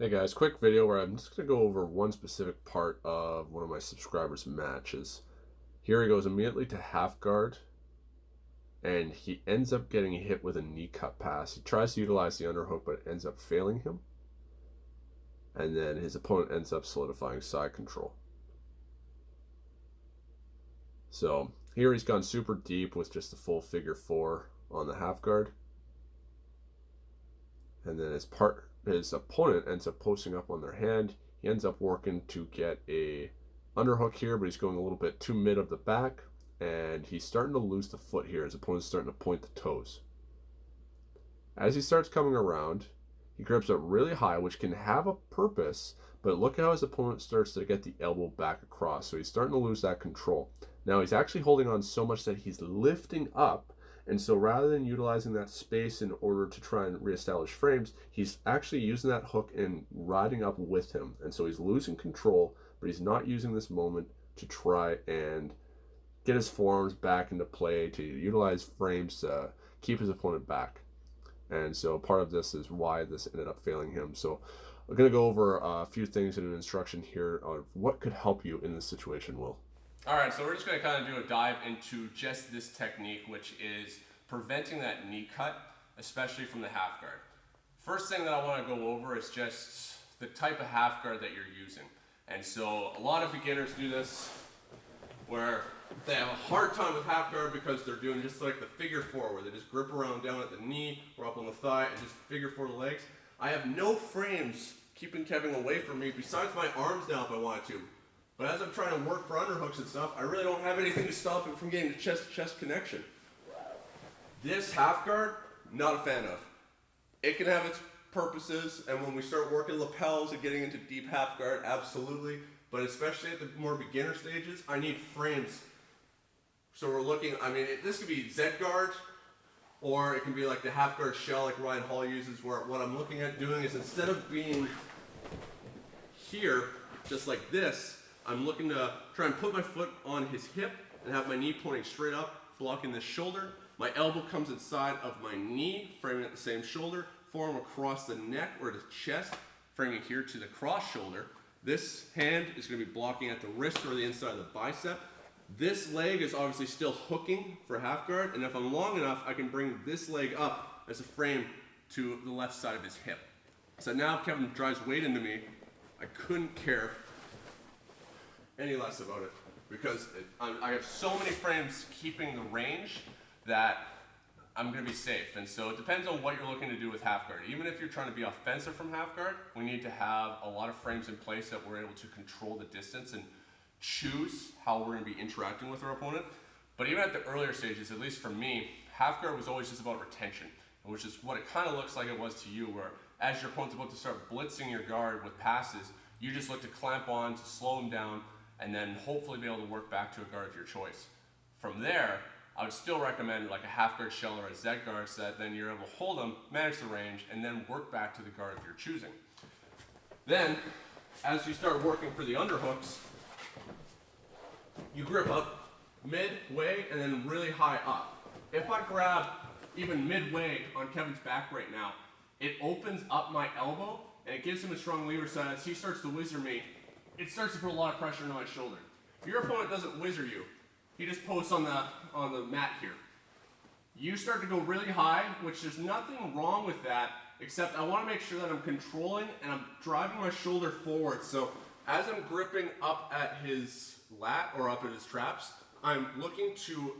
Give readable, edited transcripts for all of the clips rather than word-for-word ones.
Hey guys, quick video where I'm just going to go over one specific part of one of my subscribers' matches. Here he goes immediately to half guard, and he ends up getting hit with a knee cut pass. He tries to utilize the underhook, but it ends up failing him. And then his opponent ends up solidifying side control. So here he's gone super deep with just a full figure four on the half guard. And then his opponent ends up posting up on their hand. He ends up working to get a underhook here, but he's going a little bit too mid of the back, and he's starting to lose the foot here. His opponent's starting to point the toes. As he starts coming around, he grips up really high, which can have a purpose, but look how his opponent starts to get the elbow back across. So he's starting to lose that control. Now he's actually holding on so much that he's lifting up, and so rather than utilizing that space in order to try and reestablish frames, he's actually using that hook and riding up with him. And so he's losing control, but he's not using this moment to try and get his forearms back into play, to utilize frames to keep his opponent back. And so part of this is why this ended up failing him. So I'm going to go over a few things in an instruction here on what could help you in this situation, Will. Alright, so we're just going to kind of do a dive into just this technique, which is preventing that knee cut, especially from the half guard. First thing that I want to go over is just the type of half guard that you're using. And so a lot of beginners do this where they have a hard time with half guard because they're doing just like the figure four, where they just grip around down at the knee or up on the thigh and just figure four the legs. I have no frames keeping Kevin away from me besides my arms down if I wanted to. But as I'm trying to work for underhooks and stuff, I really don't have anything to stop him from getting the chest-to-chest connection. This half guard, not a fan of. It can have its purposes, and when we start working lapels and getting into deep half guard, absolutely. But especially at the more beginner stages, I need frames. So we're looking, this could be Z guard, or it can be like the half guard shell like Ryan Hall uses, where what I'm looking at doing is instead of being here, just like this, I'm looking to try and put my foot on his hip and have my knee pointing straight up, blocking the shoulder. My elbow comes inside of my knee, framing at the same shoulder, forearm across the neck or the chest, framing here to the cross shoulder. This hand is going to be blocking at the wrist or the inside of the bicep. This leg is obviously still hooking for half guard, and if I'm long enough, I can bring this leg up as a frame to the left side of his hip. So now if Kevin drives weight into me, I couldn't care any less about it, because I have so many frames keeping the range that I'm going to be safe. And so it depends on what you're looking to do with half guard. Even if you're trying to be offensive from half guard, we need to have a lot of frames in place that we're able to control the distance and choose how we're going to be interacting with our opponent. But even at the earlier stages, at least for me, half guard was always just about retention, which is what it kind of looks like it was to you, where as your opponent's about to start blitzing your guard with passes, you just look to clamp on, to slow him down, and then hopefully be able to work back to a guard of your choice. From there, I would still recommend like a half guard shell or a Z guard, so that then you're able to hold them, manage the range, and then work back to the guard of your choosing. Then, as you start working for the underhooks, you grip up midway and then really high up. If I grab even midway on Kevin's back right now, it opens up my elbow and it gives him a strong lever, so as he starts to whizzer me, it starts to put a lot of pressure into my shoulder. If your opponent doesn't whizzer you, he just posts on the mat here. You start to go really high, which there's nothing wrong with that, except I want to make sure that I'm controlling and I'm driving my shoulder forward. So as I'm gripping up at his lat or up at his traps, I'm looking to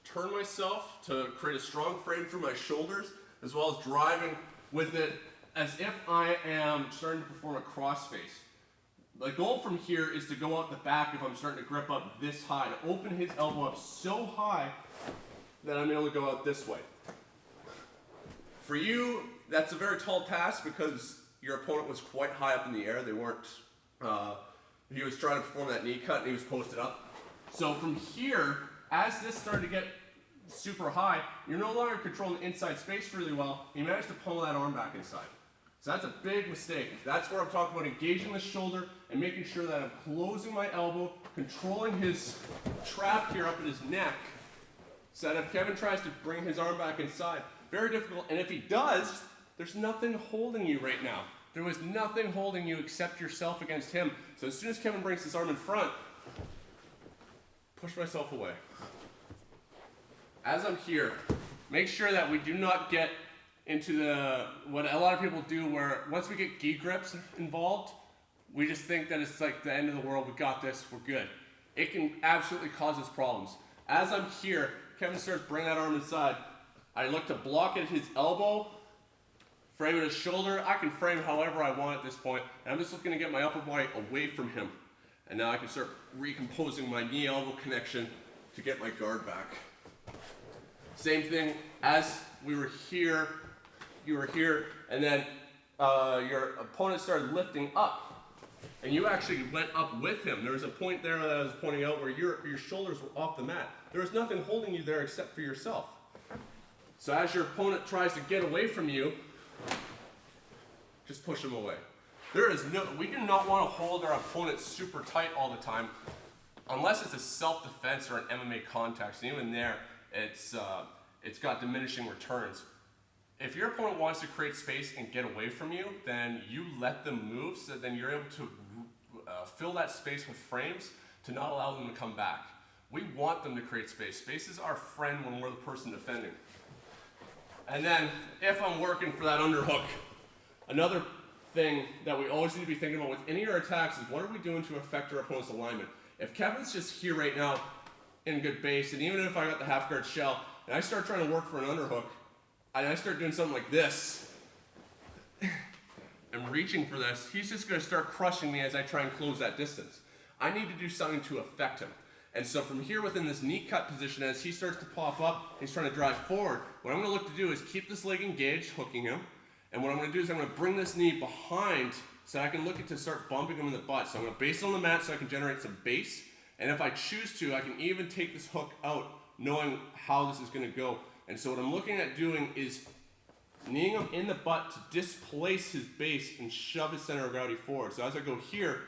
turn myself to create a strong frame through my shoulders, as well as driving with it as if I am starting to perform a crossface. The goal from here is to go out the back if I'm starting to grip up this high, to open his elbow up so high that I'm able to go out this way. For you, that's a very tall task because your opponent was quite high up in the air. They weren't, he was trying to perform that knee cut and he was posted up. So from here, as this started to get super high, you're no longer controlling the inside space really well. You managed to pull that arm back inside. So that's a big mistake. That's where I'm talking about engaging the shoulder and making sure that I'm closing my elbow, controlling his trap here up in his neck, so that if Kevin tries to bring his arm back inside, very difficult. And if he does, there's nothing holding you right now. There was nothing holding you except yourself against him. So as soon as Kevin brings his arm in front, push myself away. As I'm here, make sure that we do not get into what a lot of people do, where once we get gi grips involved, we just think that it's like the end of the world, we got this, we're good. It can absolutely cause us problems. As I'm here, Kevin starts bringing that arm inside. I look to block at his elbow, frame at his shoulder. I can frame however I want at this point, and I'm just looking to get my upper body away from him. And now I can start recomposing my knee-elbow connection to get my guard back. Same thing, as we were here, you were here, and then your opponent started lifting up. And you actually went up with him. There was a point there that I was pointing out where your shoulders were off the mat. There was nothing holding you there except for yourself. So as your opponent tries to get away from you, just push him away. We do not want to hold our opponent super tight all the time, unless it's a self-defense or an MMA context. And even there, it's got diminishing returns. If your opponent wants to create space and get away from you, then you let them move, so then you're able to fill that space with frames to not allow them to come back. We want them to create space. Space is our friend when we're the person defending. And then, if I'm working for that underhook, another thing that we always need to be thinking about with any of our attacks is what are we doing to affect our opponent's alignment? If Kevin's just here right now in good base, and even if I got the half guard shell, and I start trying to work for an underhook, and I start doing something like this, I'm reaching for this, he's just going to start crushing me as I try and close that distance. I need to do something to affect him. And so from here within this knee cut position, as he starts to pop up, he's trying to drive forward, what I'm going to look to do is keep this leg engaged, hooking him, and what I'm going to do is I'm going to bring this knee behind so I can look to start bumping him in the butt. So I'm going to base it on the mat so I can generate some base, and if I choose to, I can even take this hook out knowing how this is going to go. And so what I'm looking at doing is kneeing him in the butt to displace his base and shove his center of gravity forward. So as I go here,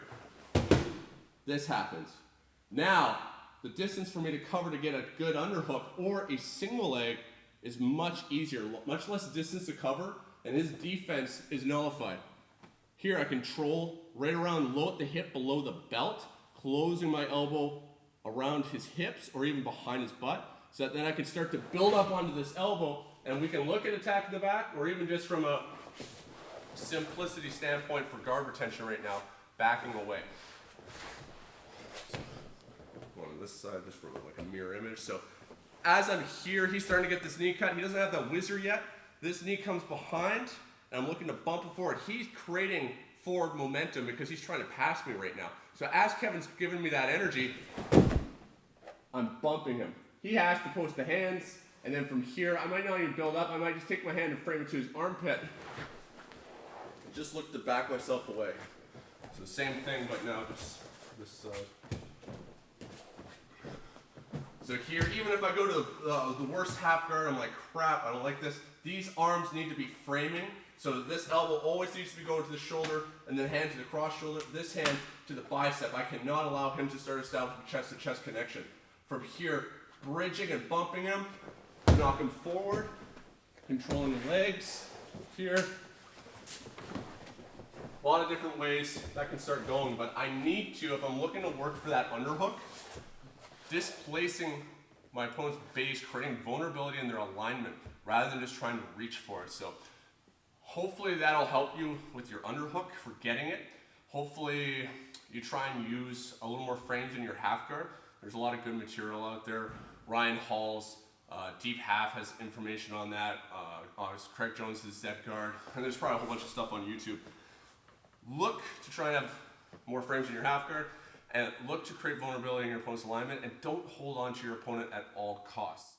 this happens. Now, the distance for me to cover to get a good underhook or a single leg is much easier, much less distance to cover, and his defense is nullified. Here I control right around low at the hip below the belt, closing my elbow around his hips or even behind his butt, so that then I can start to build up onto this elbow, and we can look at attacking the back, or even just from a simplicity standpoint for guard retention right now, backing away. On this side, just from like a mirror image. So as I'm here, he's starting to get this knee cut. He doesn't have that whizzer yet. This knee comes behind, and I'm looking to bump it forward. He's creating forward momentum because he's trying to pass me right now. So as Kevin's giving me that energy, I'm bumping him. He has to post the hands, and then from here, I might not even build up. I might just take my hand and frame it to his armpit. Just look to back myself away. So the same thing, but now just this side. So here, even if I go to the worst half guard, I'm like, crap, I don't like this. These arms need to be framing so that this elbow always needs to be going to the shoulder, and then hand to the cross shoulder, this hand to the bicep. I cannot allow him to start establishing chest-to-chest connection. From here, bridging and bumping him, knock him forward, controlling the legs, here. A lot of different ways that can start going, but I need to, if I'm looking to work for that underhook, displacing my opponent's base, creating vulnerability in their alignment rather than just trying to reach for it. So hopefully that'll help you with your underhook for getting it. Hopefully you try and use a little more frames in your half guard. There's a lot of good material out there. Ryan Hall's Deep Half has information on that. Craig Jones' Z guard, and there's probably a whole bunch of stuff on YouTube. Look to try and have more frames in your half guard, and look to create vulnerability in your opponent's alignment, and don't hold on to your opponent at all costs.